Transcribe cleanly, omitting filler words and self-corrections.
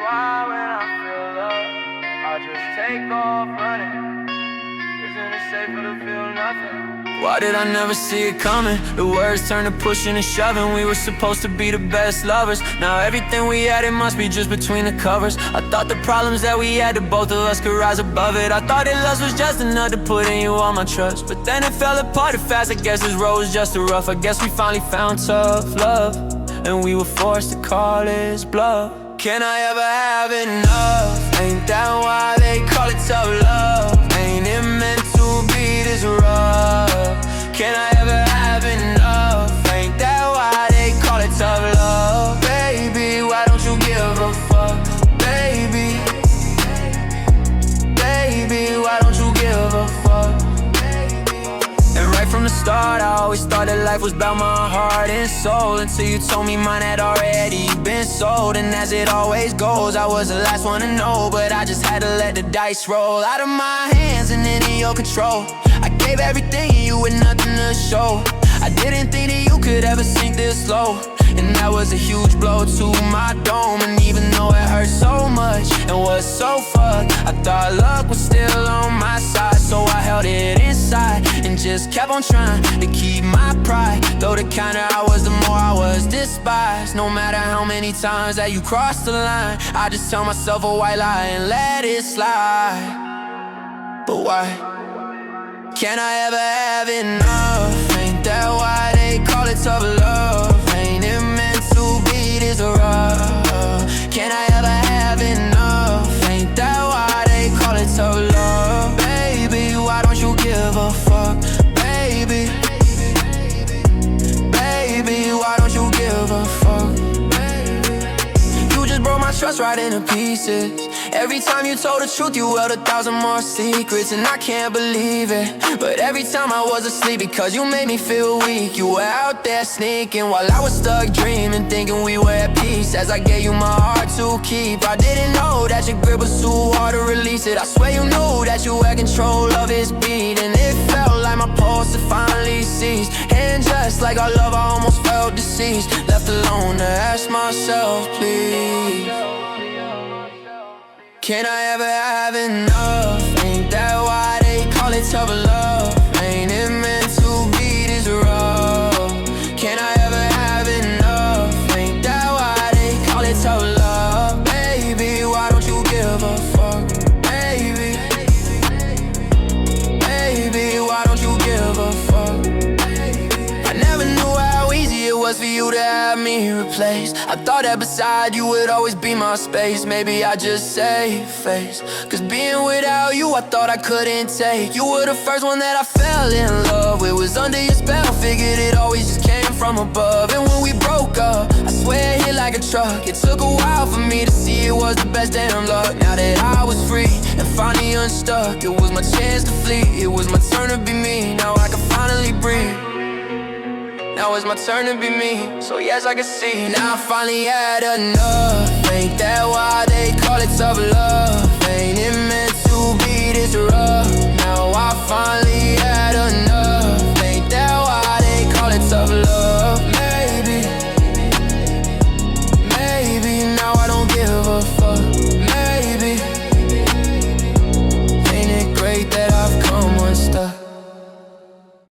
why when I feel love, I just take off running. Isn't it safer to feel nothing? Why did I never see it coming? The words turned to pushing and shoving. We were supposed to be the best lovers. Now everything we had, it must be just between the covers. I thought the problems that we had, that both of us could rise above it. I thought that lust was just enough to put in you all my trust. But then it fell apart fast. I guess this road was just too rough. I guess we finally found tough love, and we were forced to call this bluff. Can I ever have enough? Ain't that why they call it tough love? Ain't it meant to be this rough? Can I ever have enough? Ain't that why they call it tough love? Baby, why don't you give a fuck? Baby, baby, why don't you give a fuck? And right from the start, I always thought that life was about my heart and soul, until you told me mine had already been sold. And as it always goes, I was the last one to know, but I just had to let the dice roll out of my hands and into your control. I gave everything and you had nothing to show. I didn't think that you could ever sink this low, and that was a huge blow to my dome. And even though it hurt so much and was so fucked, I thought luck was still on my side. So I held it inside and just kept on trying to keep my pride. Though the kinder I was, the more I was despised. No matter how many times that you crossed the line, I just tell myself a white lie and let it slide. But why can't I ever have enough? Ain't that why they call it tough love? Ain't it meant to be this rough? Can I ever have enough? Ain't that why they call it tough love? Baby, why don't you give a fuck? Baby, baby, why don't you give a fuck? You just broke my trust right into pieces. Every time you told the truth, you held 1,000 more secrets, and I can't believe it. But every time I was asleep, because you made me feel weak, you were out there sneaking while I was stuck dreaming, thinking we were at peace. As I gave you my heart to keep, I didn't know that your grip was too hard to release it. I swear you knew that you had control of its beat, and it felt like my pulse had finally ceased. And just like our love, I almost felt deceased, left alone to ask myself, please, can I ever have enough? Ain't that why they call it tough love? Ain't it meant to be this rough? Can I ever have enough? Ain't that why they call it tough love? Baby, why don't you give a fuck? Baby, baby, why don't you give a fuck? I never knew how easy it was for you to have me replaced. I thought that beside you would always be my space. Maybe I just save face, cause being without you I thought I couldn't take. You were the first one that I fell in love with, was under your spell, figured it always just came from above. And when we broke up, I swear it hit like a truck. It took a while for me to see it was the best damn luck. Now that I was free and finally unstuck, it was my chance to flee, it was my turn to be me. Now I can finally breathe. Now it's my turn to be me, so yes I can see. Now I finally had enough. Ain't that why they call it tough love? Ain't it meant to be this rough? Now I finally